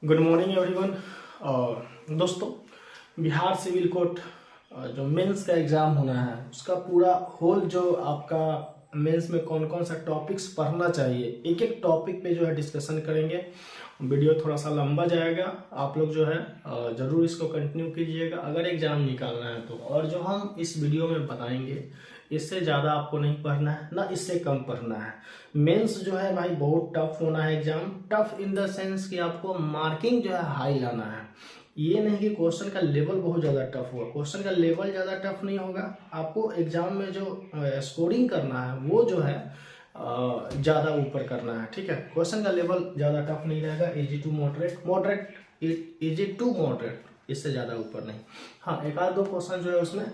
Good morning everyone. दोस्तों, Bihar civil court जो mains का एग्ज़ाम होना है उसका पूरा होल जो आपका मेंस में कौन कौन सा टॉपिक्स पढ़ना चाहिए, एक एक टॉपिक पे जो है डिस्कशन करेंगे। वीडियो थोड़ा सा लंबा जाएगा, आप लोग जो है ज़रूर इसको कंटिन्यू कीजिएगा अगर एग्ज़ाम निकालना है तो। और जो हम इस वीडियो में बताएंगे इससे ज़्यादा आपको नहीं पढ़ना है, ना इससे कम पढ़ना है। मेंस जो है भाई बहुत टफ होना है exam, tough in the sense कि आपको मार्किंग जो है हाई लाना है। ये नहीं कि क्वेश्चन का लेवल बहुत ज़्यादा टफ होगा, क्वेश्चन का लेवल ज़्यादा टफ नहीं होगा। आपको एग्जाम में जो स्कोरिंग करना है वो जो है ज़्यादा ऊपर करना है, ठीक है। क्वेश्चन का लेवल ज़्यादा टफ नहीं रहेगा, easy to moderate, easy to moderate, इससे ज़्यादा ऊपर नहीं। हाँ, एक आध दो क्वेश्चन जो है उसमें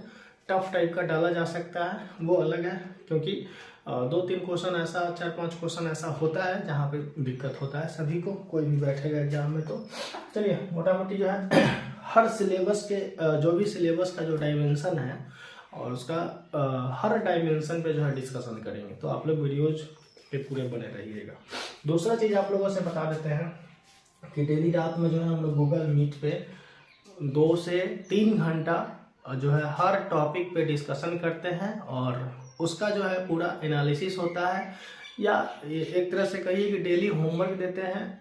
टफ टाइप का डाला जा सकता है, वो अलग है, क्योंकि दो तीन क्वेश्चन ऐसा, चार पांच क्वेश्चन ऐसा होता है जहाँ पे दिक्कत होता है सभी को, कोई भी बैठेगा एग्जाम में। तो चलिए मोटा मोटी जो है हर सिलेबस के जो भी सिलेबस का जो डायमेंशन है और उसका हर डायमेंशन पे जो है डिस्कशन करेंगे, तो आप लोग वीडियोज पे पूरे बने रहिएगा। दूसरा चीज़ आप लोगों से बता देते हैं कि डेली रात में जो है हम लोग गूगल मीट पे 2 से 3 घंटा जो है हर टॉपिक पे डिस्कशन करते हैं और उसका जो है पूरा एनालिसिस होता है, या एक तरह से कहिए कि डेली होमवर्क देते हैं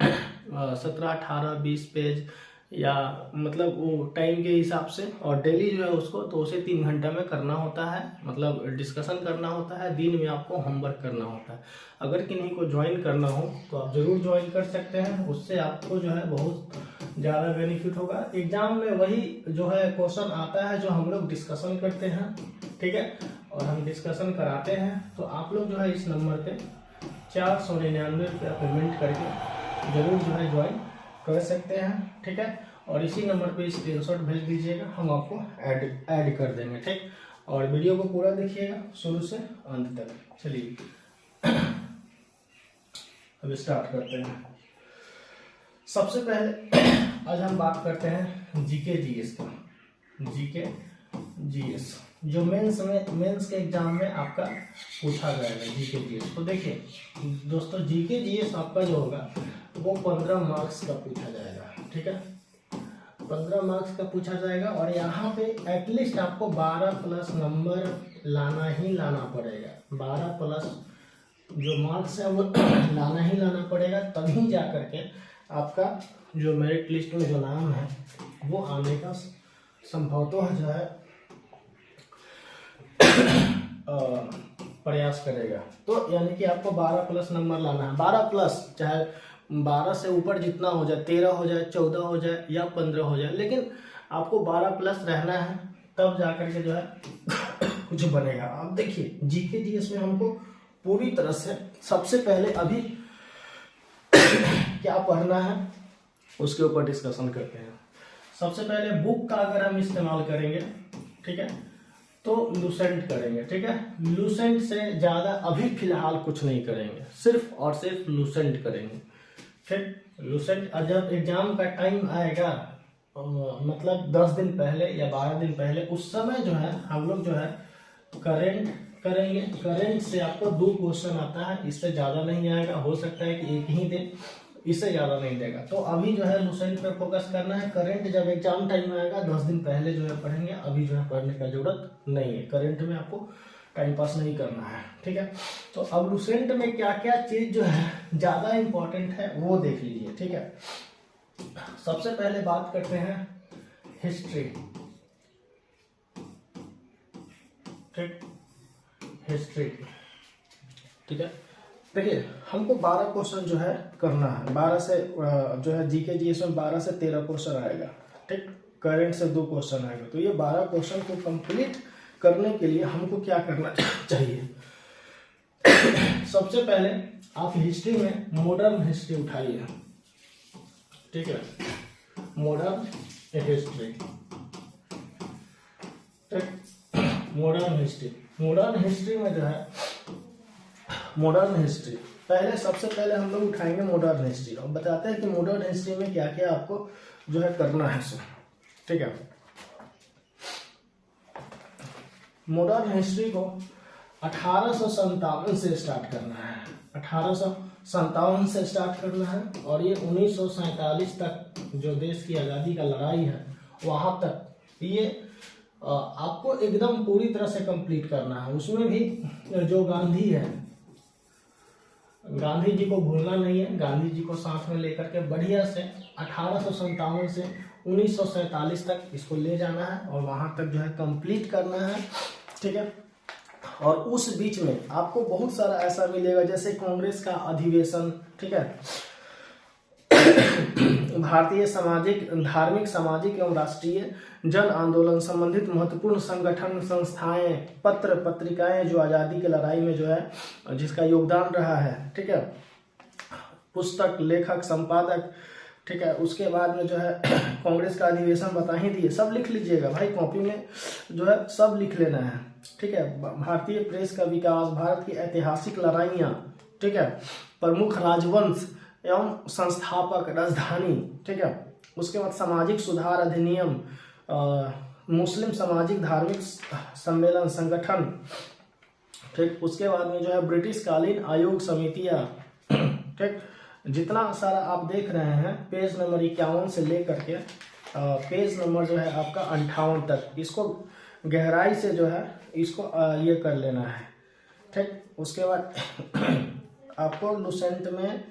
17, 18, 20 पेज, या मतलब वो टाइम के हिसाब से, और डेली जो है उसको 2 से 3 घंटा में करना होता है, मतलब डिस्कशन करना होता है। दिन में आपको होमवर्क करना होता है। अगर किन्हीं को ज्वाइन करना हो तो आप ज़रूर ज्वाइन कर सकते हैं, उससे आपको जो है बहुत ज़्यादा बेनिफिट होगा। एग्जाम में वही जो है क्वेश्चन आता है जो हम लोग डिस्कशन करते हैं, ठीक है, और हम डिस्कशन कराते हैं। तो आप लोग जो है इस नंबर पे 499 रुपया पेमेंट करके जरूर जो है ज्वाइन कर सकते हैं, ठीक है। और इसी नंबर पे स्क्रीनशॉट भेज दीजिएगा, हम आपको ऐड कर देंगे, ठीक। और वीडियो को पूरा देखिएगा शुरू से अंत तक। चलिए अब स्टार्ट करते हैं। सबसे पहले आज हम बात करते हैं जीके जीएस का। जीके जीएस जो मेंस के एग्जाम में आपका पूछा जाएगा जीके जीएस। तो देखिए दोस्तों, जीके जीएस आपका जो होगा वो 15 मार्क्स का पूछा जाएगा, ठीक है। 15 मार्क्स का पूछा जाएगा और यहाँ पे एटलीस्ट आपको 12 प्लस नंबर लाना ही लाना पड़ेगा। 12 प्लस जो मार्क्स है वो लाना ही लाना पड़ेगा, तभी जा करके आपका जो मेरिट लिस्ट में जो नाम है वो आने का संभवतः जो है प्रयास करेगा। तो यानी कि आपको 12 प्लस नंबर लाना है। 12 प्लस, चाहे 12 से ऊपर जितना हो जाए, 13 हो जाए, 14 हो जाए या 15 हो जाए, लेकिन आपको 12 प्लस रहना है, तब जाकर के जो है कुछ बनेगा। अब देखिए जीके जीएस में हमको पूरी तरह से सबसे पहले अभी क्या पढ़ना है उसके ऊपर डिस्कशन करते हैं। सबसे पहले बुक का अगर हम इस्तेमाल करेंगे, ठीक है, तो लूसेंट करेंगे, ठीक है। लूसेंट से ज़्यादा अभी फिलहाल कुछ नहीं करेंगे, सिर्फ और सिर्फ लूसेंट करेंगे, ठीक। लूसेंट जब एग्जाम का टाइम आएगा मतलब 10 दिन पहले या 12 दिन पहले, उस समय जो है हम लोग जो है करेंट करेंगे। करेंट से आपको 2 क्वेश्चन आता है, इससे ज़्यादा नहीं आएगा, हो सकता है कि एक ही दे, इससे ज़्यादा नहीं देगा। तो अभी जो है लूसेंट पे फोकस करना है। करंट जब एग्जाम टाइम आएगा 10 दिन पहले जो है पढ़ेंगे, अभी जो है पढ़ने का जरूरत नहीं है। करंट में आपको टाइम पास नहीं करना है, ठीक है। तो अब लूसेंट में क्या क्या चीज़ जो है ज़्यादा इंपॉर्टेंट है वो देख लीजिए, ठीक है। सबसे पहले बात करते हैं हिस्ट्री, ठीक, हिस्ट्री, ठीक है। देखिए हमको 12 क्वेश्चन जो है करना है। 12 से जो है जीके जीएस में 12 से 13 क्वेश्चन आएगा, ठीक। करंट से 2 क्वेश्चन आएगा। तो ये 12 क्वेश्चन को कंप्लीट करने के लिए हमको क्या करना चाहिए? सबसे पहले आप हिस्ट्री में मॉडर्न हिस्ट्री उठाइए, ठीक है, मॉडर्न हिस्ट्री, ठीक। मॉडर्न हिस्ट्री में जो है मॉडर्न हिस्ट्री पहले, सबसे पहले हम लोग उठाएंगे मॉडर्न हिस्ट्री और बताते हैं कि मॉडर्न हिस्ट्री में क्या क्या आपको जो है करना है, ठीक है। मॉडर्न हिस्ट्री को 1857 से स्टार्ट करना है, 1857 से स्टार्ट करना है और ये 1947 तक जो देश की आज़ादी का लड़ाई है वहाँ तक ये आपको एकदम पूरी तरह से कंप्लीट करना है। उसमें भी जो गांधी है, गांधी जी को भूलना नहीं है, गांधी जी को साथ में लेकर के बढ़िया से 1857 से 1947 तक इसको ले जाना है और वहाँ तक जो है कंप्लीट करना है, ठीक है। और उस बीच में आपको बहुत सारा ऐसा मिलेगा जैसे कांग्रेस का अधिवेशन, ठीक है, भारतीय सामाजिक, धार्मिक, सामाजिक एवं राष्ट्रीय जन आंदोलन संबंधित महत्वपूर्ण संगठन, संस्थाएं, पत्र पत्रिकाएं जो आज़ादी की लड़ाई में जो है जिसका योगदान रहा है, ठीक है, पुस्तक, लेखक, संपादक, ठीक है। उसके बाद में जो है कांग्रेस का अधिवेशन बता ही दिए, सब लिख लीजिएगा भाई, कॉपी में जो है सब लिख लेना है, ठीक है। भारतीय प्रेस का विकास, भारत की ऐतिहासिक लड़ाइयाँ, ठीक है, प्रमुख राजवंश एवं संस्थापक, राजधानी, ठीक है। उसके बाद सामाजिक सुधार अधिनियम, मुस्लिम सामाजिक धार्मिक सम्मेलन संगठन, ठीक। उसके बाद में जो है ब्रिटिश कालीन आयोग समितियाँ, ठीक। जितना सारा आप देख रहे हैं पेज नंबर 51 से लेकर के पेज नंबर जो है आपका 58 तक, इसको गहराई से जो है इसको ये कर लेना है, ठीक। उसके बाद आपको लुसेंट में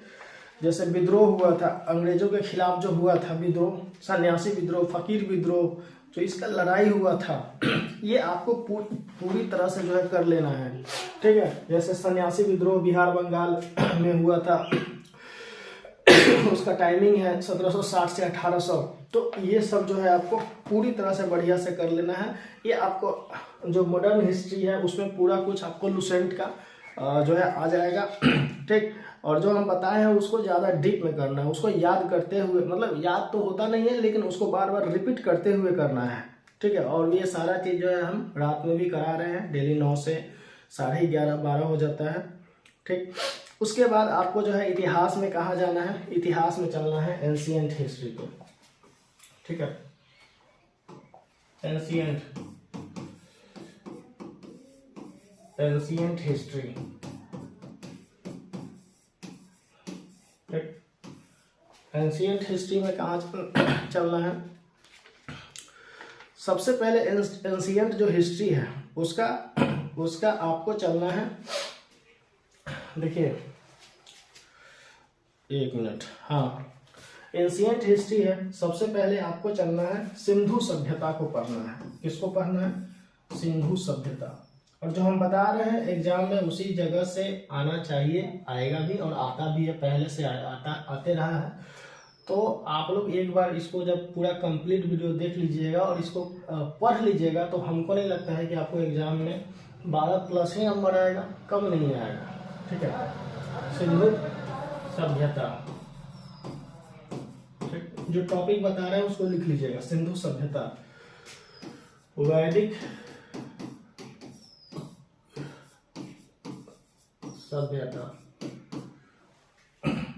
जैसे विद्रोह हुआ था अंग्रेजों के खिलाफ, जो हुआ था विद्रोह, सन्यासी विद्रोह, फकीर विद्रोह, जो इसका लड़ाई हुआ था ये आपको पूरी तरह से जो है कर लेना है, ठीक है। जैसे सन्यासी विद्रोह बिहार बंगाल में हुआ था, उसका टाइमिंग है 1760 से 1800, तो ये सब जो है आपको पूरी तरह से बढ़िया से कर लेना है। ये आपको जो मॉडर्न हिस्ट्री है उसमें पूरा कुछ आपको लुसेंट का जो है आ जाएगा, ठीक। और जो हम बताए हैं उसको ज़्यादा डीप में करना है, उसको याद करते हुए, मतलब याद तो होता नहीं है लेकिन उसको बार बार रिपीट करते हुए करना है, ठीक है। और ये सारा चीज़ जो है हम रात में भी करा रहे हैं, डेली 9 से 11:30 12 हो जाता है, ठीक। उसके बाद आपको जो है इतिहास में कहाँ जाना है, इतिहास में चलना है एंशिएंट हिस्ट्री को, ठीक है। एंशिएंट हिस्ट्री, ठीक। एंशिएंट हिस्ट्री में कहाँ चलना है, सबसे पहले एंशिएंट जो हिस्ट्री है उसका आपको चलना है, देखिए 1 मिनट, हाँ, एंशिएंट हिस्ट्री है, सबसे पहले आपको चलना है सिंधु सभ्यता को पढ़ना है। किसको पढ़ना है? सिंधु सभ्यता। और जो हम बता रहे हैं एग्जाम में उसी जगह से आना चाहिए, आएगा भी और आता भी है, पहले से आते रहा है। तो आप लोग एक बार इसको जब पूरा कंप्लीट वीडियो देख लीजिएगा और इसको पढ़ लीजिएगा तो हमको नहीं लगता है कि आपको एग्जाम में 12+ ही नंबर आएगा, कम नहीं आएगा, ठीक है। सिंधु सभ्यता, ठीक, जो टॉपिक बता रहे हैं उसको लिख लीजिएगा, सिंधु सभ्यता। वैदिक सभ्यता,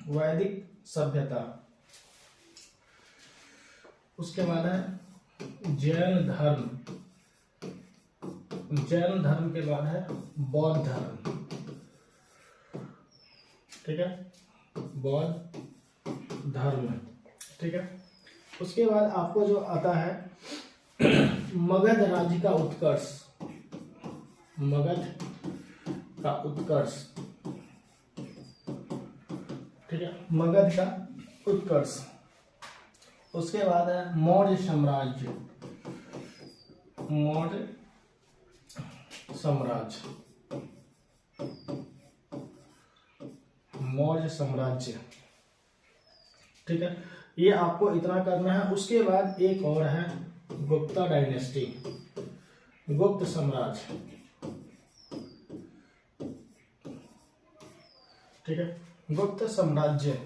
वैदिक सभ्यता। उसके बाद है जैन धर्म, जैन धर्म के बाद है बौद्ध धर्म, ठीक है, बौद्ध धर्म, ठीक है। उसके बाद आपको जो आता है मगध राज्य का उत्कर्ष, मगध का उत्कर्ष, ठीक है, मगध का उत्कर्ष। उसके बाद है मौर्य साम्राज्य, मौर्य साम्राज्य, मौर्य साम्राज्य, ठीक है। ये आपको इतना करना है। उसके बाद एक और है गुप्ता डायनेस्टी, गुप्त साम्राज्य, ठीक है, गुप्त साम्राज्य।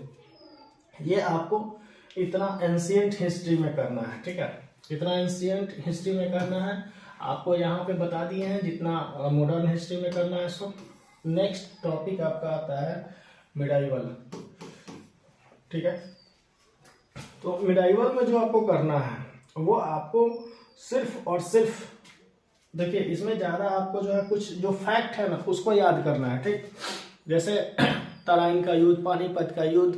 ये आपको इतना एंशिएंट हिस्ट्री में करना है, ठीक है, इतना एंशिएंट हिस्ट्री में करना है। आपको यहाँ पे बता दिए हैं जितना मॉडर्न हिस्ट्री में करना है सब। नेक्स्ट टॉपिक आपका आता है मिडाइवल, ठीक है। तो मिडाइवल में जो आपको करना है वो आपको सिर्फ और सिर्फ देखिए इसमें ज़्यादा आपको जो है कुछ जो फैक्ट है ना उसको याद करना है, ठीक। जैसे तराइन का युद्ध, पानीपत का युद्ध,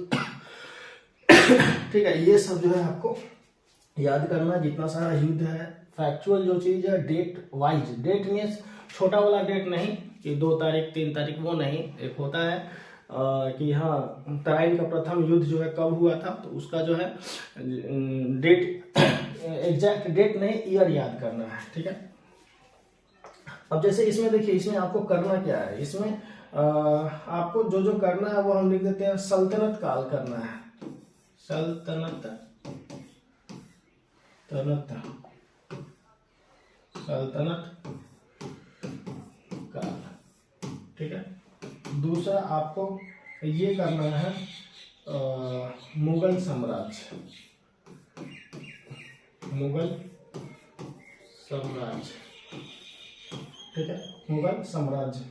ठीक है, ये सब जो है आपको याद करना। जितना सारा युद्ध है, फैक्चुअल जो चीज़ है, डेट वाइज, डेट मीन्स छोटा वाला डेट नहीं कि 2 तारीख 3 तारीख, वो नहीं। एक होता है कि हाँ तराइन का प्रथम युद्ध जो है कब हुआ था, तो उसका जो है डेट, एग्जैक्ट डेट नहीं, ईयर याद करना है, ठीक है। अब जैसे इसमें देखिए, इसमें आपको करना क्या है, इसमें आपको जो जो करना है वो हम लिख देते हैं, सल्तनत काल करना है, सल्तनत काल, ठीक है। दूसरा आपको ये करना है मुगल साम्राज्य, ठीक है, मुगल साम्राज्य।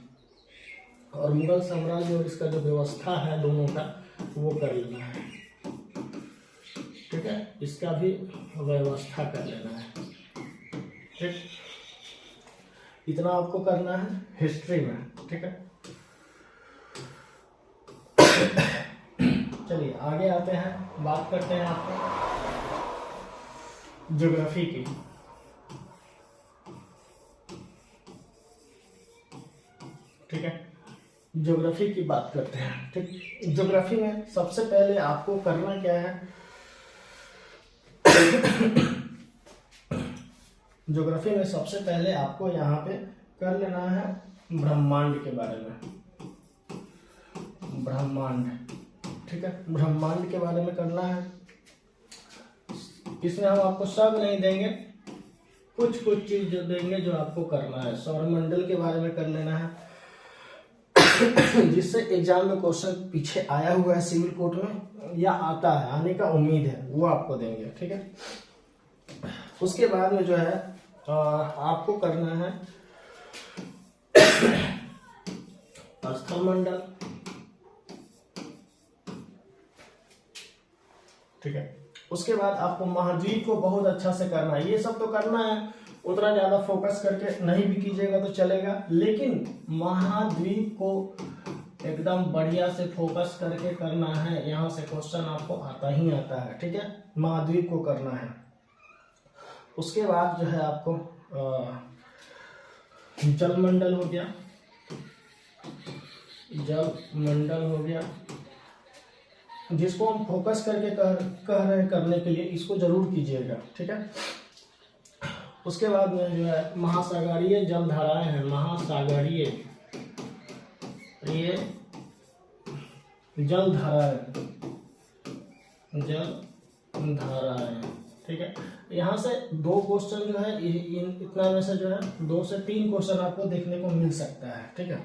और मुगल साम्राज्य और इसका जो व्यवस्था है दोनों का, वो कर लेना है, ठीक है। इसका भी व्यवस्था कर लेना है, ठीक। इतना आपको करना है हिस्ट्री में, ठीक है। चलिए आगे आते हैं, बात करते हैं आपको ज्योग्राफी की, ठीक है। ज्योग्राफी की बात करते हैं, ठीक। ज्योग्राफी में सबसे पहले आपको करना क्या है, ज्योग्राफी में सबसे पहले आपको यहाँ पे कर लेना है ब्रह्मांड के बारे में, ब्रह्मांड, ठीक है। ब्रह्मांड के बारे में करना है। इसमें हम आपको सब नहीं देंगे, कुछ कुछ चीज जो देंगे जो आपको करना है। सौरमंडल के बारे में कर लेना है, जिससे एग्जाम में क्वेश्चन पीछे आया हुआ है सिविल कोर्ट में, या आता है, आने का उम्मीद है, वो आपको देंगे, ठीक है। उसके बाद में जो है आपको करना है स्थलमंडल, ठीक है। उसके बाद आपको महाद्वीप को बहुत अच्छा से करना है। ये सब तो करना है, उतना ज्यादा फोकस करके नहीं भी कीजिएगा तो चलेगा, लेकिन महाद्वीप को एकदम बढ़िया से फोकस करके करना है। यहाँ से क्वेश्चन आपको आता ही आता है, ठीक है। महाद्वीप को करना है। उसके बाद जो है आपको जलमंडल हो गया, जलमंडल हो गया, जिसको हम फोकस करके कह रहे हैं करने के लिए, इसको जरूर कीजिएगा, ठीक है। उसके बाद में जो है महासागरीय जलधाराएं हैं, महासागरीय ये जलधाराएं, ठीक है। यहाँ से 2 क्वेश्चन जो है इतना में से जो है 2 से 3 क्वेश्चन आपको देखने को मिल सकता है, ठीक है।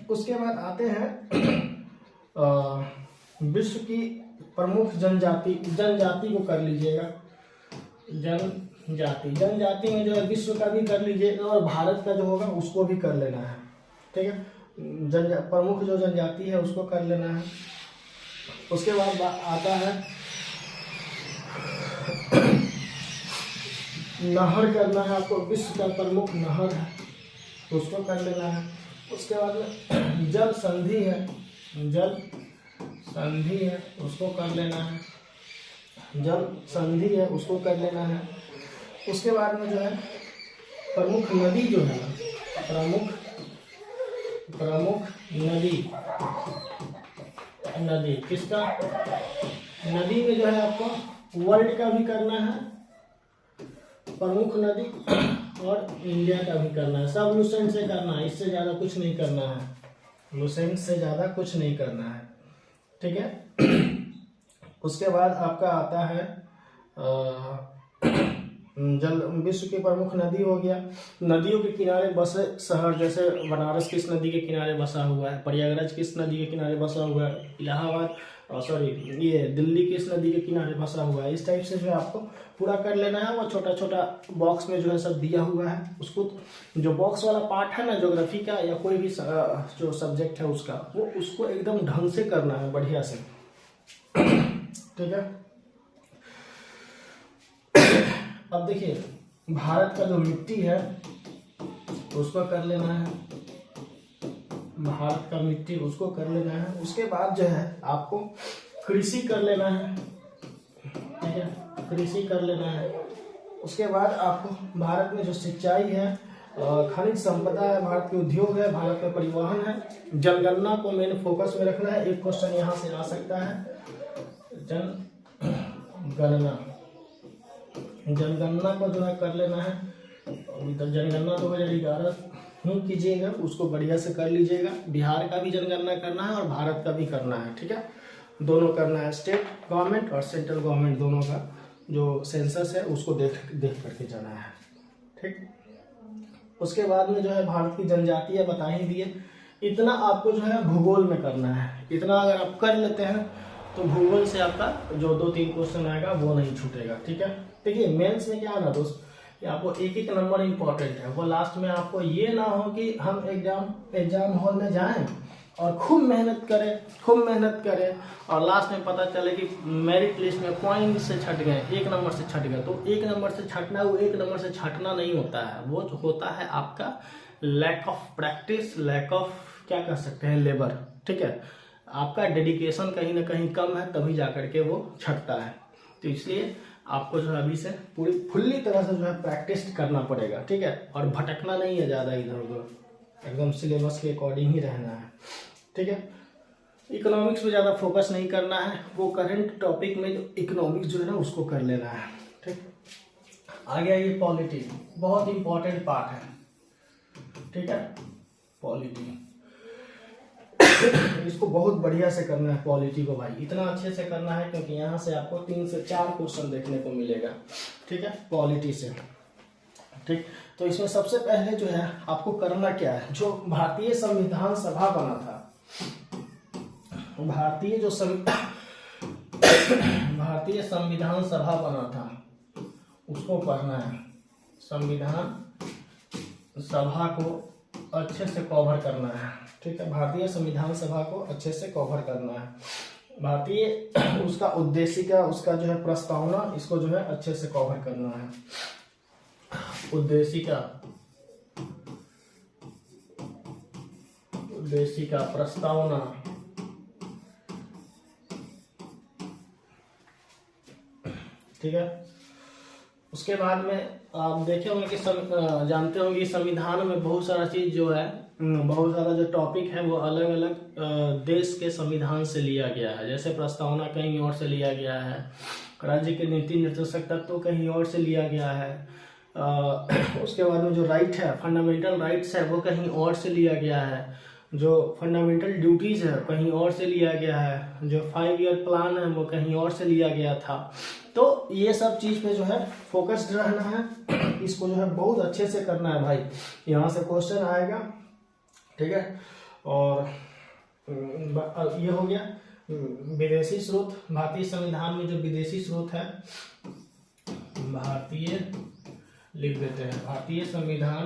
उसके बाद आते हैं विश्व की प्रमुख जनजाति को कर लीजिएगा, जनजाति में जो है विश्व का भी कर लीजिएगा, और भारत का जो होगा उसको भी कर लेना है, ठीक है। प्रमुख जो जनजाति है उसको कर लेना है। उसके बाद आता है नहर करना है आपको, विश्व का प्रमुख नहर है उसको कर लेना है। उसके बाद में जल संधि है, उसको कर लेना है, जल संधि है उसको कर लेना है। उसके बाद में जो है प्रमुख नदी जो है ना, प्रमुख नदी किसका, नदी में जो है आपको वर्ल्ड का भी करना है, प्रमुख नदी, और इंडिया का भी करना है। सब लुसेंट से करना है, इससे ज्यादा कुछ नहीं करना है, लुसेंट से ज्यादा कुछ नहीं करना है, ठीक है। उसके बाद आपका आता है विश्व की प्रमुख नदी हो गया। नदियों के किनारे बसे शहर, जैसे बनारस किस नदी के किनारे बसा हुआ है, प्रयागराज किस नदी के किनारे बसा हुआ है, इलाहाबाद ये दिल्ली किस नदी के किनारे बसा हुआ है। इस टाइप से जो है आपको पूरा कर लेना है। वो छोटा छोटा बॉक्स में जो है सब दिया हुआ है, उसको जो बॉक्स वाला पार्ट है ना ज्योग्राफी का या कोई भी जो सब्जेक्ट है उसका, वो उसको एकदम ढंग से करना है, बढ़िया से, ठीक है। अब देखिए भारत का जो मिट्टी है उसको कर लेना है, भारत का मिट्टी उसको कर लेना है। उसके बाद जो है आपको कृषि कर लेना है, ठीक है, कृषि कर लेना है। उसके बाद आपको भारत में जो सिंचाई है, खनिज संपदा है, भारत के उद्योग है, भारत का परिवहन है, जनगणना को मेन फोकस में रखना है। एक क्वेश्चन यहाँ से आ सकता है, जनगणना, जनगणना को जो है कर लेना है। तो जनगणना 2011 ही कीजिएगा, उसको बढ़िया से कर लीजिएगा। बिहार का भी जनगणना करना है और भारत का भी करना है, ठीक है, दोनों करना है। स्टेट गवर्नमेंट और सेंट्रल गवर्नमेंट दोनों का जो सेंसस है उसको देख करके जाना है, ठीक। उसके बाद में जो है भारत की जनजातीय बता ही दिए। इतना आपको जो है भूगोल में करना है। इतना अगर आप कर लेते हैं तो भूगोल से आपका जो 2-3 क्वेश्चन आएगा वो नहीं छूटेगा, ठीक है। देखिए मेंस में क्या है ना दोस्त, कि आपको एक एक नंबर इंपॉर्टेंट है। वो लास्ट में आपको ये ना हो कि हम एग्जाम हॉल में जाएं और खूब मेहनत करें और लास्ट में पता चले कि मेरिट लिस्ट में पॉइंट से छट गए, 1 नंबर से छट गए। तो 1 नंबर से छटना, वो 1 नंबर से छटना नहीं होता है, वो होता है आपका lack of practice, lack of क्या कह सकते हैं, लेबर, ठीक है। आपका डेडिकेशन कहीं ना कहीं कम है, तभी जाकर के वो छटता है। तो इसलिए आपको जो है अभी से पूरी फुल्ली तरह से जो है प्रैक्टिस करना पड़ेगा, ठीक है। और भटकना नहीं है ज़्यादा इधर उधर, एकदम सिलेबस के अकॉर्डिंग ही रहना है, ठीक है। इकोनॉमिक्स में ज़्यादा फोकस नहीं करना है, वो करंट टॉपिक में जो इकोनॉमिक्स जो है ना उसको कर लेना है, ठीक। आगे आइए पॉलिटी, बहुत इंपॉर्टेंट पार्ट है, ठीक है, पॉलिटी। इसको बहुत बढ़िया से करना है पॉलिटी को भाई, इतना अच्छे से करना है क्योंकि यहाँ से आपको 3 से 4 क्वेश्चन देखने को मिलेगा, ठीक है, पॉलिटी से, ठीक। तो इसमें सबसे पहले जो है आपको करना क्या है, जो भारतीय संविधान सभा बना था, भारतीय संविधान सभा बना था उसको पढ़ना है। संविधान सभा को अच्छे से कवर करना है, ठीक है, भारतीय संविधान सभा को अच्छे से कवर करना है। भारतीय उसका उद्देशिका, उसका जो है प्रस्तावना, इसको जो है अच्छे से कवर करना है। उद्देशिका, प्रस्तावना, ठीक है। उसके बाद में आप देखे होंगे कि जानते होंगे कि संविधान में बहुत सारा चीज जो है, बहुत सारा जो टॉपिक है वो अलग अलग देश के संविधान से लिया गया है। जैसे प्रस्तावना कहीं और से लिया गया है, राज्य के नीति निर्देशक तत्व कहीं और से लिया गया है, उसके बाद में जो राइट है, फंडामेंटल राइट्स है, वो कहीं और से लिया गया है, जो फंडामेंटल ड्यूटीज है कहीं और से लिया गया है, जो 5 ईयर प्लान है वो कहीं और से लिया गया था। तो ये सब चीज पे जो है फोकस्ड रहना है, इसको जो है बहुत अच्छे से करना है भाई, यहाँ से क्वेश्चन आएगा, ठीक है। और ये हो गया विदेशी स्रोत। भारतीय संविधान में जो विदेशी स्रोत है, भारतीय लिख देते हैं, भारतीय संविधान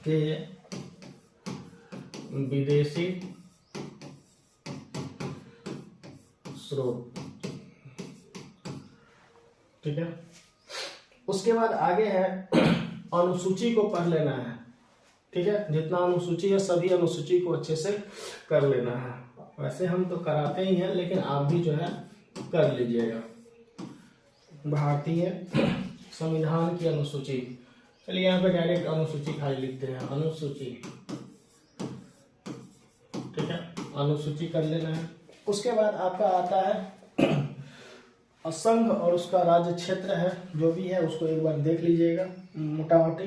के विदेशी स्रोत, ठीक है। उसके बाद आगे है अनुसूची को पढ़ लेना है, ठीक है, जितना अनुसूची है सभी अनुसूची को अच्छे से कर लेना है। वैसे हम तो कराते ही हैं, लेकिन आप भी जो है कर लीजिएगा। भारतीय संविधान की अनुसूची, चलिए यहाँ पे डायरेक्ट अनुसूची खाली लिखते हैं, अनुसूची, ठीक है, अनुसूची कर लेना है। उसके बाद आपका आता है संघ और उसका राज्य क्षेत्र है, जो भी है उसको एक बार देख लीजिएगा मोटा मोटी।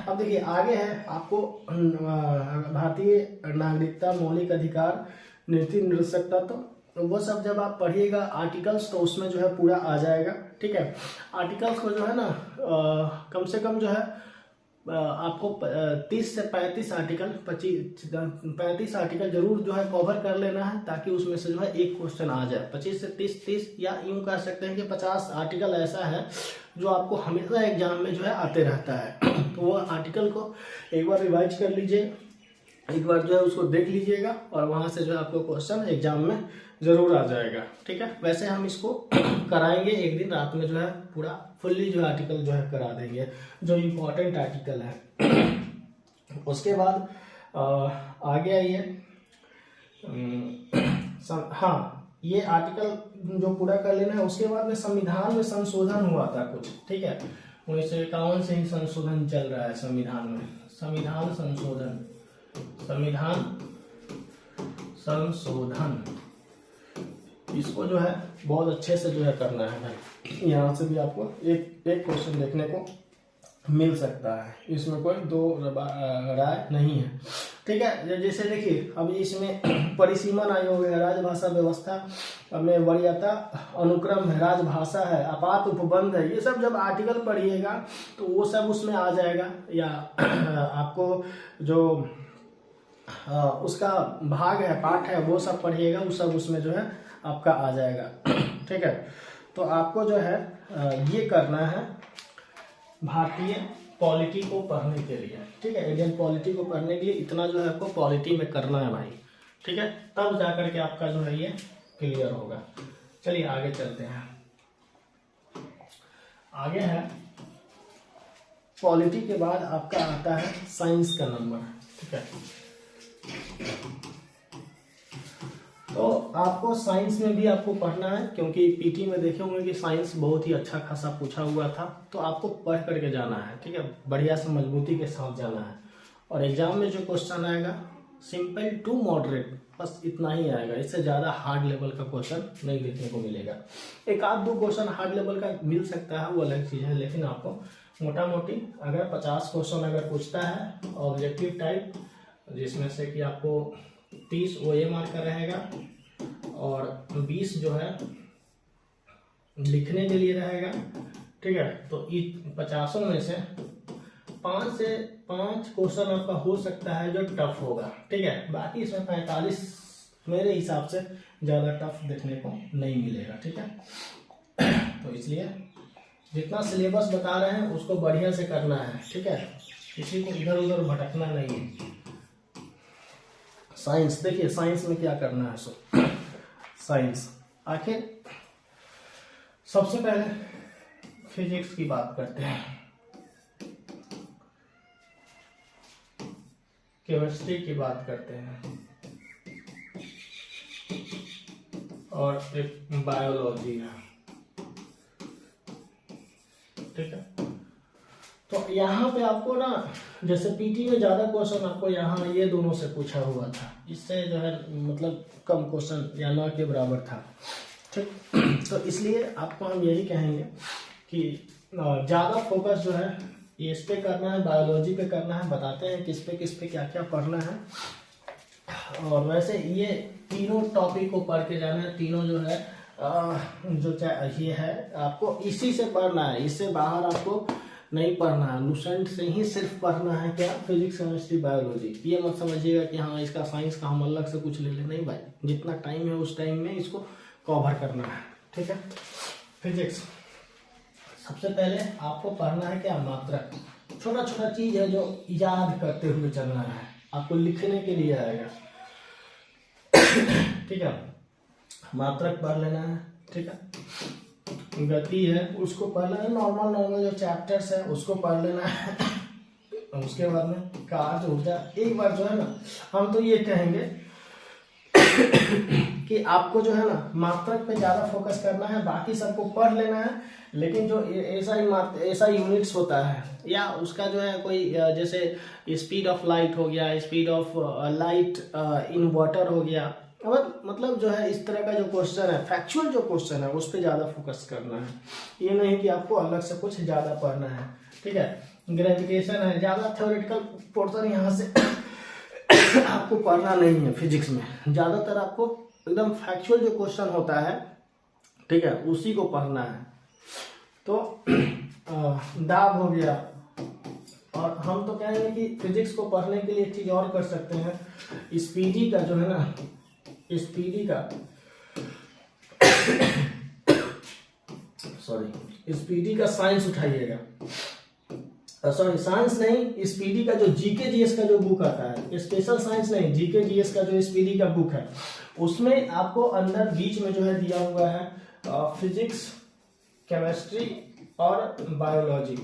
अब देखिए आगे है आपको भारतीय नागरिकता, मौलिक अधिकार, नीति निर्देशक तत्व, तो वो सब जब आप पढ़िएगा आर्टिकल्स, तो उसमें जो है पूरा आ जाएगा, ठीक है। आर्टिकल्स को जो है ना कम से कम जो है आपको 30 से 35 आर्टिकल, 35 आर्टिकल जरूर जो है कवर कर लेना है, ताकि उसमें से जो है एक क्वेश्चन आ जाए। 25 से 30 या यूं कह सकते हैं कि 50 आर्टिकल ऐसा है जो आपको हमेशा एग्जाम में जो है आते रहता है। तो वो आर्टिकल को एक बार रिवाइज कर लीजिए, एक बार जो है उसको देख लीजिएगा और वहाँ से जो है आपको क्वेश्चन एग्जाम में जरूर आ जाएगा। ठीक है, वैसे हम इसको कराएंगे एक दिन रात में, जो है पूरा फुल्ली जो आर्टिकल जो है करा देंगे, जो इम्पोर्टेंट आर्टिकल है। उसके बाद आगे आइए, हाँ ये आर्टिकल जो पूरा कर लेना है। उसके बाद में संविधान में संशोधन हुआ था कुछ, ठीक है, 1951 से ही संशोधन चल रहा है संविधान में। संविधान संशोधन, संविधान संशोधन, इसको जो है बहुत अच्छे से जो है करना है भाई। यहाँ से भी आपको एक क्वेश्चन देखने को मिल सकता है, इसमें कोई दो राय नहीं है। ठीक है, जैसे देखिए अब इसमें परिसीमन आयोग है, राजभाषा व्यवस्था में वरीयता अनुक्रम है, राजभाषा है, आपात उपबंध है, ये सब जब आर्टिकल पढ़िएगा तो वो सब उसमें आ जाएगा। या आपको जो उसका भाग है, पार्ट है, वो सब पढ़िएगा, वो सब उसमें जो है आपका आ जाएगा। ठीक है, तो आपको जो है ये करना है भारतीय पॉलिटी को पढ़ने के लिए। ठीक है, इंडियन पॉलिटी को पढ़ने के लिए इतना जो है आपको पॉलिटी में करना है भाई। ठीक है, तब जाकर के आपका जो है ये क्लियर होगा। चलिए आगे चलते हैं। आगे है पॉलिटी के बाद आपका आता है साइंस का नंबर। ठीक है, तो आपको साइंस में भी आपको पढ़ना है, क्योंकि पीटी में देखे होंगे कि साइंस बहुत ही अच्छा खासा पूछा हुआ था, तो आपको पढ़ करके जाना है। ठीक है, बढ़िया से मजबूती के साथ जाना है। और एग्जाम में जो क्वेश्चन आएगा सिंपल टू मॉडरेट, बस इतना ही आएगा, इससे ज़्यादा हार्ड लेवल का क्वेश्चन नहीं देखने को मिलेगा। एक आध दो क्वेश्चन हार्ड लेवल का मिल सकता है, वो अलग चीज़ है, लेकिन आपको मोटा मोटी अगर 50 क्वेश्चन अगर पूछता है ऑब्जेक्टिव टाइप, जिसमें से कि आपको 30 OMR का रहेगा और 20 जो है लिखने के लिए रहेगा। ठीक है, तो 50 में से 5 क्वेश्चन आपका हो सकता है जो टफ होगा। ठीक है, बाकी इसमें 45 मेरे हिसाब से ज़्यादा टफ देखने को नहीं मिलेगा। ठीक है, तो इसलिए जितना सिलेबस बता रहे हैं उसको बढ़िया से करना है। ठीक है, किसी को इधर उधर भटकना नहीं है। साइंस देखिए, साइंस में क्या करना है। सो साइंस आखिर सबसे पहले फिजिक्स की बात करते हैं, केमिस्ट्री की बात करते हैं, और एक बायोलॉजी है। ठीक है, तो यहाँ पे आपको ना, जैसे पीटी में ज़्यादा क्वेश्चन आपको यहाँ ये दोनों से पूछा हुआ था, इससे जो है मतलब कम क्वेश्चन या ना के बराबर था। ठीक, तो इसलिए आपको हम यही कहेंगे कि ज़्यादा फोकस जो है ये इस पे करना है, बायोलॉजी पे करना है। बताते हैं किस पे क्या क्या पढ़ना है। और वैसे ये तीनों टॉपिक को पढ़ के जाना है, तीनों जो है जो ये है आपको इसी से पढ़ना है, इससे बाहर आपको नहीं पढ़ना है। लुसेंट से ही सिर्फ पढ़ना है क्या, फिजिक्स केमिस्ट्री बायोलॉजी। ये मत समझिएगा कि हाँ इसका साइंस का हम अलग से कुछ ले लें, नहीं भाई, जितना टाइम है उस टाइम में इसको कवर करना है। ठीक है, फिजिक्स सबसे पहले आपको पढ़ना है क्या, मात्रक। छोटा छोटा चीज है जो याद करते हुए चलना है, आपको लिखने के लिए आएगा। ठीक है, मात्रक पढ़ लेना है। ठीक है, गति है उसको पढ़ लेना, नॉर्मल जो चैप्टर्स है उसको पढ़ लेना है। उसके बाद में कार्य ऊर्जा, एक बार जो है ना हम तो ये कहेंगे कि आपको जो है ना मात्रक पे ज्यादा फोकस करना है, बाकी सबको पढ़ लेना है। लेकिन जो ऐसा यूनिट्स होता है या उसका जो है कोई जैसे स्पीड ऑफ लाइट हो गया, speed of light in water हो गया, मतलब जो है इस तरह का जो क्वेश्चन है, फैक्चुअल जो क्वेश्चन है उस पर ज्यादा फोकस करना है। ये नहीं कि आपको अलग से कुछ ज्यादा पढ़ना है। ठीक है, ग्रेविटेशन है, ज्यादा थ्योरेटिकल पोर्शन यहाँ से आपको पढ़ना नहीं है। फिजिक्स में ज्यादातर आपको एकदम फैक्चुअल जो क्वेश्चन होता है, ठीक है, उसी को पढ़ना है। तो दाब हो गया। और हम तो कहेंगे कि फिजिक्स को पढ़ने के लिए एक चीज और कर सकते हैं, स्पीडी का जो है ना, स्पीडी का स्पीडी का साइंस उठाइएगा। सॉरी साइंस नहीं, स्पीडी का जो जीके जीएस का जो बुक आता है, स्पेशल साइंस नहीं, जीके जीएस का जो स्पीडी का बुक है, उसमें आपको अंदर बीच में जो है दिया हुआ है फिजिक्स, केमिस्ट्री और बायोलॉजी।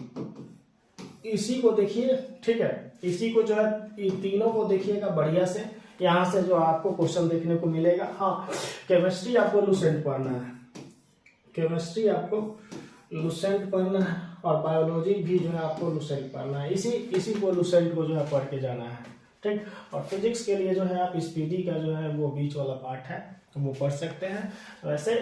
इसी को देखिए, ठीक है, इसी को जो है तीनों को देखिएगा बढ़िया से। यहाँ से जो आपको क्वेश्चन देखने को मिलेगा। हाँ, केमिस्ट्री आपको लुसेंट पढ़ना है, केमिस्ट्री आपको लुसेंट पढ़ना है, और बायोलॉजी भी जो है आपको लुसेंट पढ़ना है। इसी को लुसेंट को जो है पढ़ के जाना है, ठीक। और फिजिक्स के लिए जो है आप स्पीडी का जो है वो बीच वाला पार्ट है वो पढ़ सकते हैं। वैसे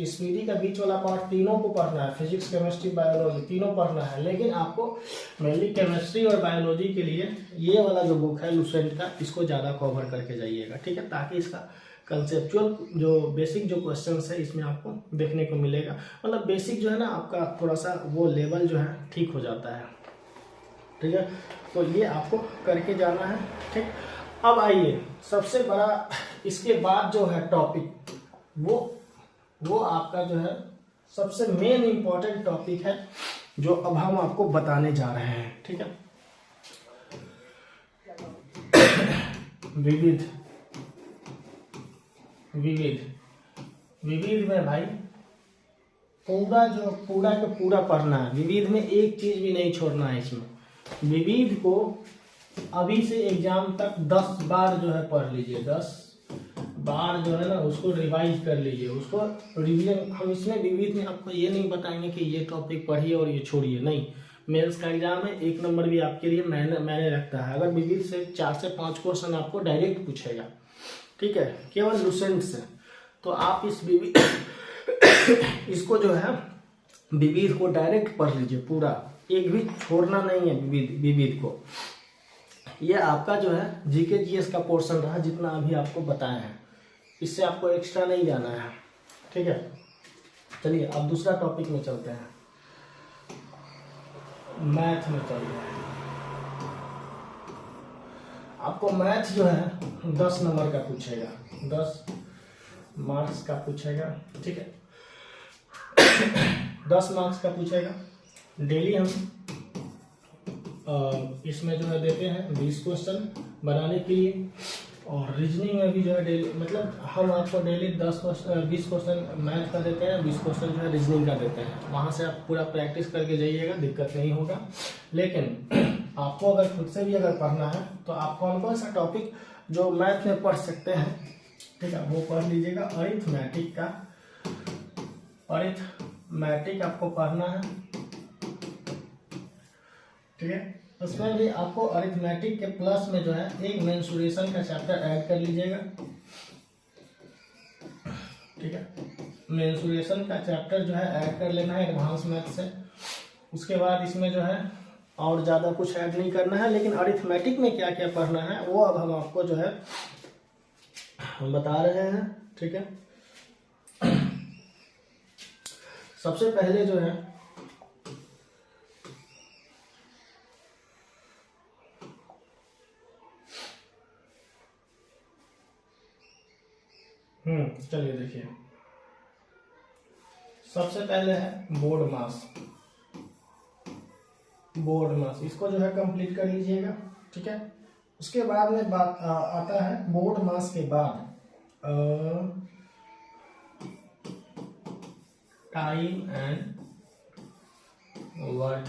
स्पीडी का बीच वाला पार्ट तीनों को पढ़ना है, फिजिक्स, केमिस्ट्री, बायोलॉजी तीनों पढ़ना है, लेकिन आपको मेनली केमिस्ट्री और बायोलॉजी के लिए ये वाला जो बुक है लुसेंट का, इसको ज़्यादा कवर करके जाइएगा, ठीक है, ताकि इसका कंसेप्चुअल जो बेसिक जो क्वेश्चंस है इसमें आपको देखने को मिलेगा। मतलब बेसिक जो है ना आपका थोड़ा सा वो लेवल जो है ठीक हो जाता है, ठीक है। तो ये आपको करके जाना है, ठीक। अब आइए सबसे बड़ा इसके बाद जो है टॉपिक, वो आपका जो है सबसे मेन इंपॉर्टेंट टॉपिक है, जो अब हम आपको बताने जा रहे हैं, ठीक है। विविध में भाई पूरा जो पूरा का पूरा पढ़ना है। विविध में एक चीज भी नहीं छोड़ना है। इसमें विविध को अभी से एग्जाम तक 10 बार जो है पढ़ लीजिए, 10 बार जो है ना उसको रिवाइज कर लीजिए, उसको रिवीजन। हम इसमें विविध में आपको ये नहीं बताएंगे कि ये टॉपिक पढ़िए और ये छोड़िए, नहीं। मेंस का एग्जाम है, 1 नंबर भी आपके लिए मैंने रखता है। अगर विविध से 4 से 5 क्वेश्चन आपको डायरेक्ट पूछेगा, ठीक है, केवल लुसेंट से, तो आप इस विविध इसको जो है विविध को डायरेक्ट पढ़ लीजिए पूरा, एक भी छोड़ना नहीं है विविध को। ये आपका जो है जीके जीएस का पोर्शन रहा, जितना अभी आपको बताया है, इससे आपको एक्स्ट्रा नहीं जाना है, ठीक है। चलिए अब दूसरा टॉपिक में चलते हैं, मैथ में चलते हैं। आपको मैथ जो है 10 नंबर का पूछेगा, 10 मार्क्स का पूछेगा, ठीक है। 10 मार्क्स का पूछेगा। डेली हम इसमें जो है देते हैं 20 क्वेश्चन बनाने के लिए, और रीजनिंग में भी जो है डेली, मतलब हम आपको डेली 20 क्वेश्चन मैथ का देते हैं, 20 क्वेश्चन जो है रीजनिंग का देते हैं। वहाँ से आप पूरा प्रैक्टिस करके जाइएगा, दिक्कत नहीं होगा। लेकिन आपको अगर खुद से भी अगर पढ़ना है तो आप कौन कौन सा टॉपिक जो मैथ में पढ़ सकते हैं, ठीक है, वो पढ़ लीजिएगा। अरिथमेटिक आपको पढ़ना है, ठीक है। उसमें भी आपको अरिथमेटिक के प्लस में जो है एक मेंसुरेशन का चैप्टर ऐड कर लीजिएगा, ठीक है। मेंसुरेशन का चैप्टर जो है ऐड कर लेना है एडवांस मैथ से। उसके बाद इसमें जो है और ज़्यादा कुछ ऐड नहीं करना है, लेकिन अरिथमेटिक में क्या क्या पढ़ना है वो अब हम आपको जो है हम बता रहे हैं, ठीक है। सबसे पहले जो है चलिए देखिए, सबसे पहले है बोर्ड मास, इसको जो है कंप्लीट कर लीजिएगा, ठीक है। उसके बाद में बात आता है बोर्ड मास के बाद टाइम एंड वर्क।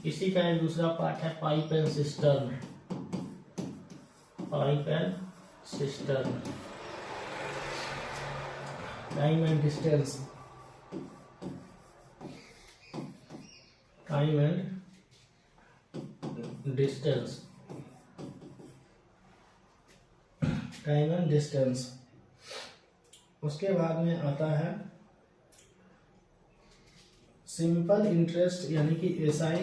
इसी का एक दूसरा पार्ट है pipe and cistern, time and distance, उसके बाद में आता है सिंपल इंटरेस्ट यानी कि SI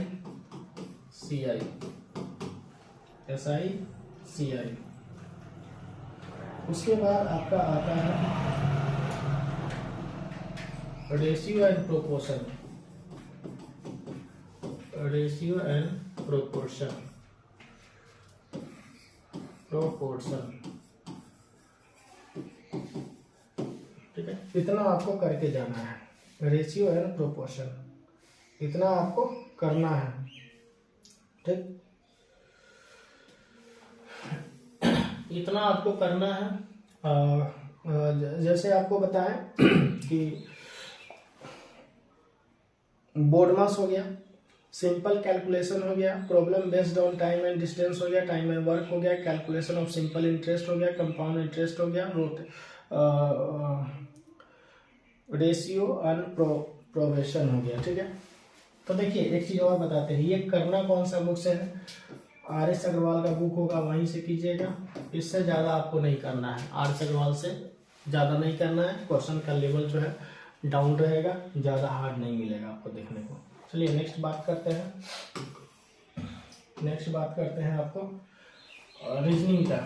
CI। उसके बाद आपका आता है रेशियो एंड प्रोपोर्शन, ठीक है। इतना आपको करके जाना है, रेशियो एंड प्रोपोर्शन। इतना आपको करना है, ठीक, इतना आपको करना है। जैसे आपको बताएं कि बोर्डमास हो गया, सिंपल कैलकुलेशन हो गया, problem based on time and distance हो गया, टाइम एंड वर्क हो गया, कैलकुलेशन ऑफ सिंपल इंटरेस्ट हो गया, कंपाउंड इंटरेस्ट हो गया, रेशियो एंड प्रोवेशन हो गया, ठीक है। तो देखिए एक चीज और बताते हैं, ये करना कौन सा बुक से है, RS अग्रवाल का बुक होगा वहीं से कीजिएगा, इससे ज़्यादा आपको नहीं करना है, RS अग्रवाल से ज़्यादा नहीं करना है। क्वेश्चन का लेवल जो है डाउन रहेगा, ज़्यादा हार्ड नहीं मिलेगा आपको देखने को। चलिए नेक्स्ट बात करते हैं, आपको रीजनिंग का,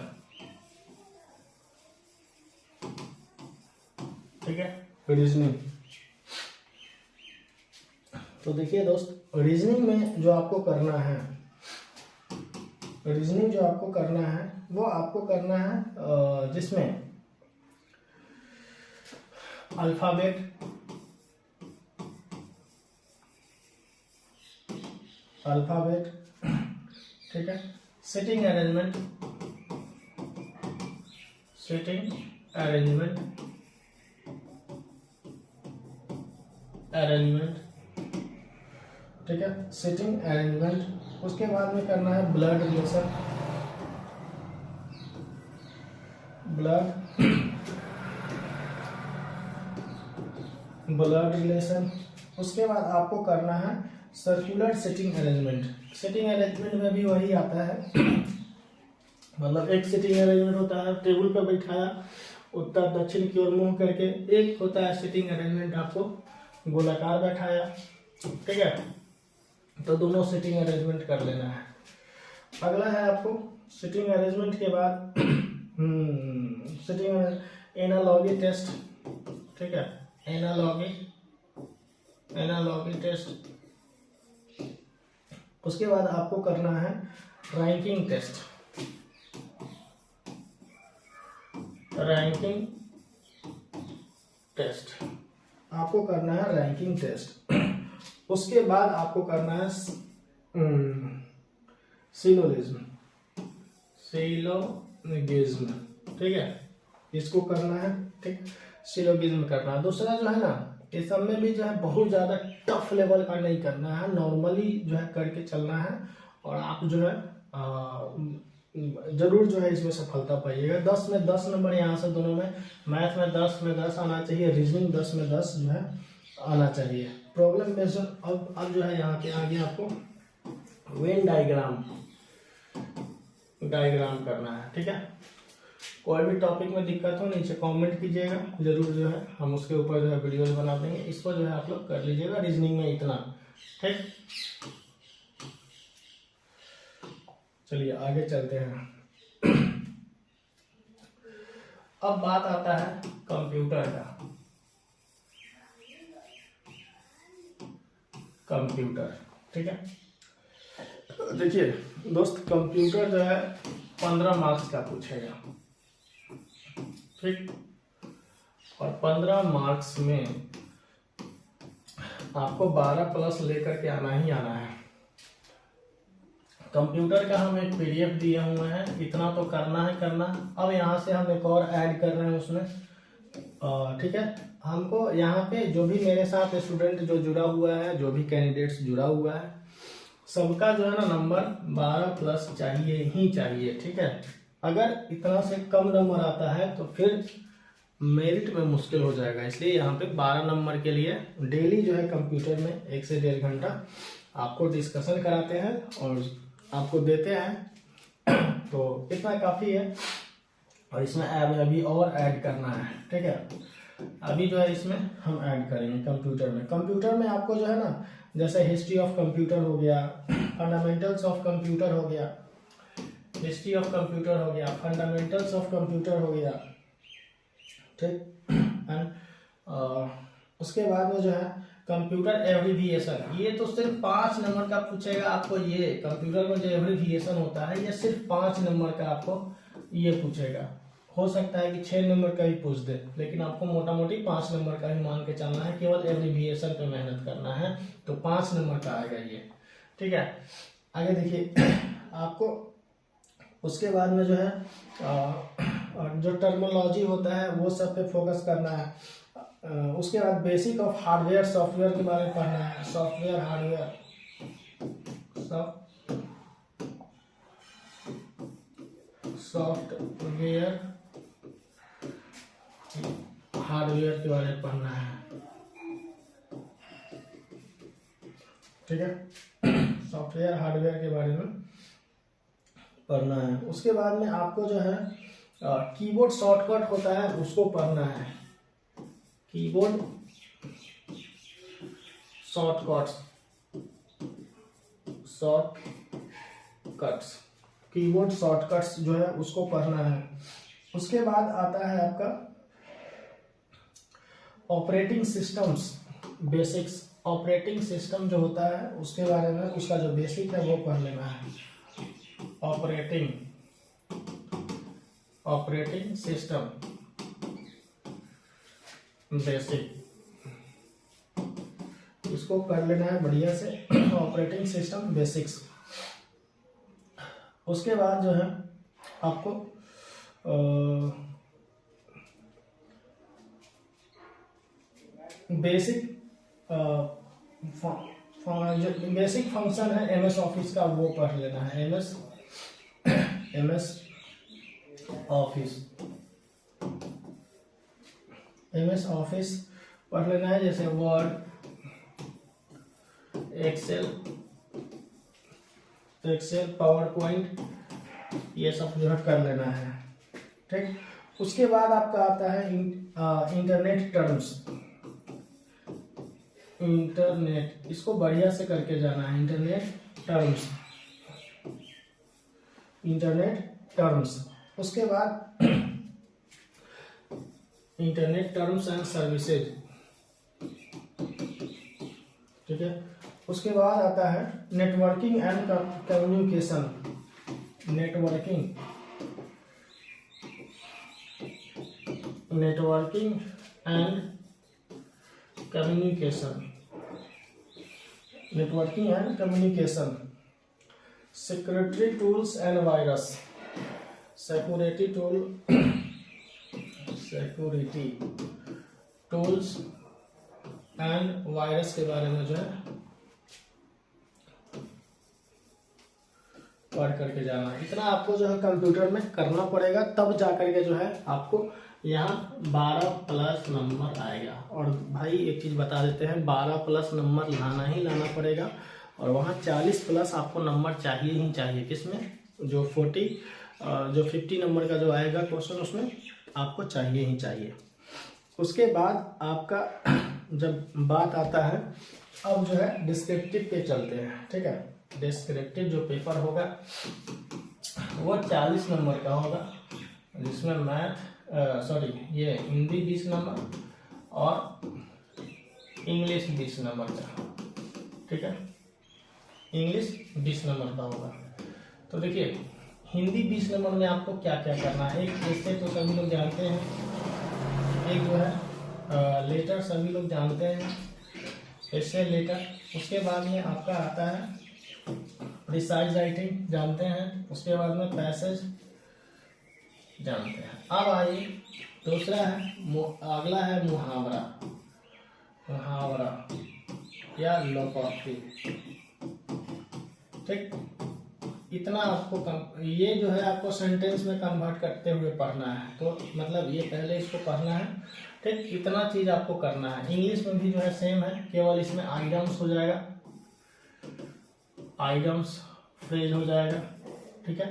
ठीक है, रीजनिंग। तो देखिए दोस्त, रीजनिंग में जो आपको करना है, वो आपको करना है जिसमें अल्फाबेट, ठीक है, सिटिंग अरेंजमेंट, ठीक है, सिटिंग अरेंजमेंट। उसके बाद में करना है ब्लड रिलेशन, उसके बाद आपको करना है सर्कुलर सिटिंग अरेंजमेंट में भी वही आता है, मतलब एक सिटिंग अरेंजमेंट होता है टेबल पर बैठाया उत्तर दक्षिण की ओर मुंह करके, एक होता है सिटिंग अरेंजमेंट आपको गोलाकार बैठाया, ठीक है। तो दोनों सिटिंग अरेंजमेंट कर लेना है। अगला है आपको सिटिंग अरेंजमेंट के बाद सिटिंग एनालॉगी टेस्ट, ठीक है, एनालॉगी टेस्ट। उसके बाद आपको करना है रैंकिंग टेस्ट, आपको करना है रैंकिंग टेस्ट। उसके बाद आपको करना है सिलोगिज्म, ठीक है, इसको करना है, ठीक, सिलोगिज्म करना है। दूसरा जो है ना, इस सब में भी जो है बहुत ज़्यादा टफ लेवल का नहीं करना है, नॉर्मली जो है करके चलना है, और आप जो है जरूर जो है इसमें सफलता पाइएगा। 10 में 10 नंबर यहाँ से दोनों में, मैथ में 10 में 10 आना चाहिए, रीजनिंग 10 में 10 जो है आना चाहिए। प्रॉब्लम बेस्ड अब जो है यहाँ पे आगे आपको वेन डायग्राम करना है, ठीक है। कोई भी टॉपिक में दिक्कत हो नीचे कमेंट कीजिएगा, जरूर जो है हम उसके ऊपर जो है वीडियोस बना देंगे, इसको जो है आप लोग कर लीजिएगा। रीजनिंग में इतना, ठीक। चलिए आगे चलते हैं। अब बात आता है कंप्यूटर का, ठीक है। देखिए दोस्त, कंप्यूटर जो है 15 मार्क्स का पूछेगा, ठीक, और 15 मार्क्स में आपको 12 प्लस लेकर के आना ही आना है। कंप्यूटर का हम एक PDF दिए हुए हैं, इतना तो करना है करना। अब यहाँ से हम एक और ऐड कर रहे हैं उसमें, ठीक है। हमको यहाँ पे जो भी मेरे साथ स्टूडेंट जो जुड़ा हुआ है, जो भी कैंडिडेट्स जुड़ा हुआ है, सबका जो है ना नंबर 12 प्लस चाहिए ही चाहिए, ठीक है। अगर इतना से कम नंबर आता है तो फिर मेरिट में मुश्किल हो जाएगा, इसलिए यहाँ पे 12 नंबर के लिए डेली जो है कंप्यूटर में 1 से 1.5 घंटा आपको डिस्कशन कराते हैं और आपको देते हैं, तो इतना काफ़ी है। और इसमें अभी और ऐड करना है, ठीक है। अभी जो है इसमें हम ऐड करेंगे कंप्यूटर में आपको जो है ना, जैसे हिस्ट्री ऑफ कंप्यूटर हो गया, फंडामेंटल्स ऑफ कंप्यूटर हो गया, फंडामेंटल्स ऑफ कंप्यूटर हो गया, ठीक। एंड उसके बाद में जो है कंप्यूटर एब्रिविएशन, ये तो सिर्फ 5 नंबर का पूछेगा आपको। ये कंप्यूटर में जो एब्रिविएशन होता है ये सिर्फ 5 नंबर का आपको ये पूछेगा, हो सकता है कि 6 नंबर का ही पूछ दे, लेकिन आपको मोटा मोटी 5 नंबर का ही मान के चलना है, केवल एब्रिविएशन पे मेहनत करना है, तो 5 नंबर का आएगा ये। ठीक है, आगे देखिए आपको उसके बाद में जो है जो टर्मिनोलॉजी होता है वो सब पे फोकस करना है। उसके बाद बेसिक ऑफ हार्डवेयर सॉफ्टवेयर के बारे में पढ़ना है। सॉफ्टवेयर हार्डवेयर सॉफ्टवेयर हार्डवेयर के बारे में पढ़ना है। ठीक है, सॉफ्टवेयर हार्डवेयर के बारे में पढ़ना है। उसके बाद में आपको जो है कीबोर्ड शॉर्टकट होता है उसको पढ़ना है। कीबोर्ड कीबोर्ड शॉर्टकट्स जो है उसको पढ़ना है। उसके बाद आता है आपका operating systems basics. Operating system जो होता है उसके बारे में, उसका जो बेसिक है वो पढ़ लेना है। ऑपरेटिंग सिस्टम बेसिक, इसको कर लेना है बढ़िया से, ऑपरेटिंग सिस्टम बेसिक्स। उसके बाद जो है आपको बेसिक जो बेसिक फंक्शन है एमएस ऑफिस का वो पढ़ लेना है। एमएस ऑफिस पढ़ लेना है, जैसे वर्ड, एक्सेल, पावर पॉइंट, ये सब जो है कर लेना है। ठीक, उसके बाद आपका आता है इंटरनेट टर्म्स। इंटरनेट, इसको बढ़िया से करके जाना है। Internet terms. उसके बाद इंटरनेट टर्म्स एंड सर्विसेज। ठीक है, उसके बाद आता है networking and communication. Networking and communication. Security tools and virus. Security tools and virus के बारे में जो है पढ़ करके जाना। इतना आपको जो है कंप्यूटर में करना पड़ेगा, तब जा करके जो है आपको यहाँ 12+ नंबर आएगा। और भाई एक चीज बता देते हैं, 12+ नंबर लाना ही लाना पड़ेगा, और वहाँ 40+ आपको नंबर चाहिए ही चाहिए। किसमें? जो 50 नंबर का जो आएगा क्वेश्चन, उसमें आपको चाहिए ही चाहिए। उसके बाद आपका जब बात आता है, अब जो है डिस्क्रिप्टिव पे चलते हैं। ठीक है, डिस्क्रिप्टिव जो पेपर होगा वो 40 नंबर का होगा, जिसमें ये हिंदी 20 नंबर और इंग्लिश 20 नंबर का। ठीक है, इंग्लिश 20 नंबर का होगा। तो देखिए हिंदी 20 नंबर में आपको क्या क्या करना है। एक ऐसे तो सभी लोग जानते हैं, एक जो है लेटर सभी लोग जानते हैं, ऐसे लेटर। उसके बाद में आपका आता है प्रिसाइज राइटिंग, जानते हैं। उसके बाद में पैसेज जानते हैं। अब आइए दूसरा है, अगला है मुहावरा या लोकोक्ति। ठीक, इतना आपको ये जो है आपको सेंटेंस में कन्वर्ट करते हुए पढ़ना है। तो मतलब ये पहले इसको पढ़ना है। ठीक, इतना चीज आपको करना है। इंग्लिश में भी जो है सेम है, केवल इसमें आइटम्स हो जाएगा, आइटम्स फ्रेज हो जाएगा। ठीक है,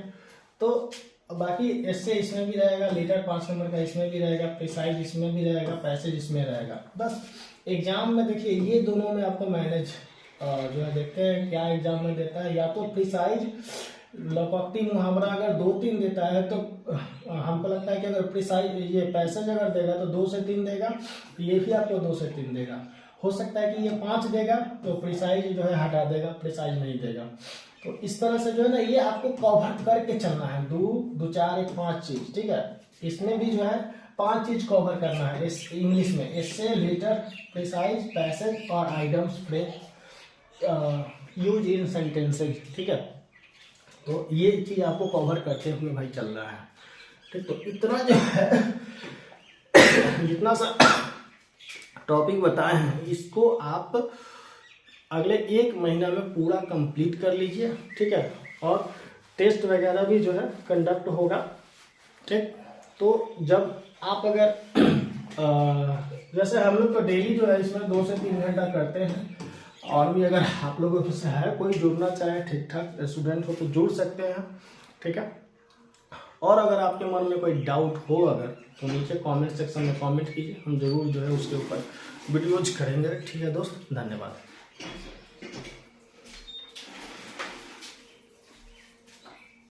तो बाकी ऐसे इसमें भी रहेगा, लेटर 5 नंबर का इसमें भी रहेगा, प्रिसाइज इसमें भी रहेगा, पैसेज इसमें रहेगा। बस एग्जाम में देखिए ये दोनों में आपको मैनेज जो है देखते हैं क्या एग्जाम में देता है। या तो प्रिसाइज लोकोक्ति मुहावरा अगर 2-3 देता है तो हमको लगता है कि अगर प्रिसाइज ये पैसेज अगर देगा तो 2 से 3 देगा, तो ये भी आपको 2 से 3 देगा। हो सकता है कि ये 5 देगा तो प्रिसाइज जो है हटा देगा, प्रिसाइज नहीं देगा। तो इस तरह से जो है ना ये आपको कवर करके चलना है, 2, 2, 4, 1, 5 चीज। ठीक है, इसमें भी जो है 5 चीज कवर करना है इस इंग्लिश में, एसे, लेटर, प्रिसाइज, पैसेज और items, phrase, use in sentences. ठीक है, तो ये चीज आपको कवर करते हुए भाई चल रहा है। ठीक, तो इतना जो है जितना सा टॉपिक बताए हैं इसको आप अगले 1 महीना में पूरा कंप्लीट कर लीजिए। ठीक है, और टेस्ट वगैरह भी जो है कंडक्ट होगा। ठीक, तो जब आप अगर जैसे हम लोग तो डेली जो है इसमें 2 से 3 घंटा करते हैं, और भी अगर आप लोगों को से है कोई जुड़ना चाहे ठीक ठाक स्टूडेंट हो तो जुड़ सकते हैं। ठीक है, और अगर आपके मन में कोई डाउट हो अगर तो नीचे कमेंट सेक्शन में कमेंट कीजिए, हम जरूर जो है उसके ऊपर वीडियोज करेंगे। ठीक है दोस्त, धन्यवाद।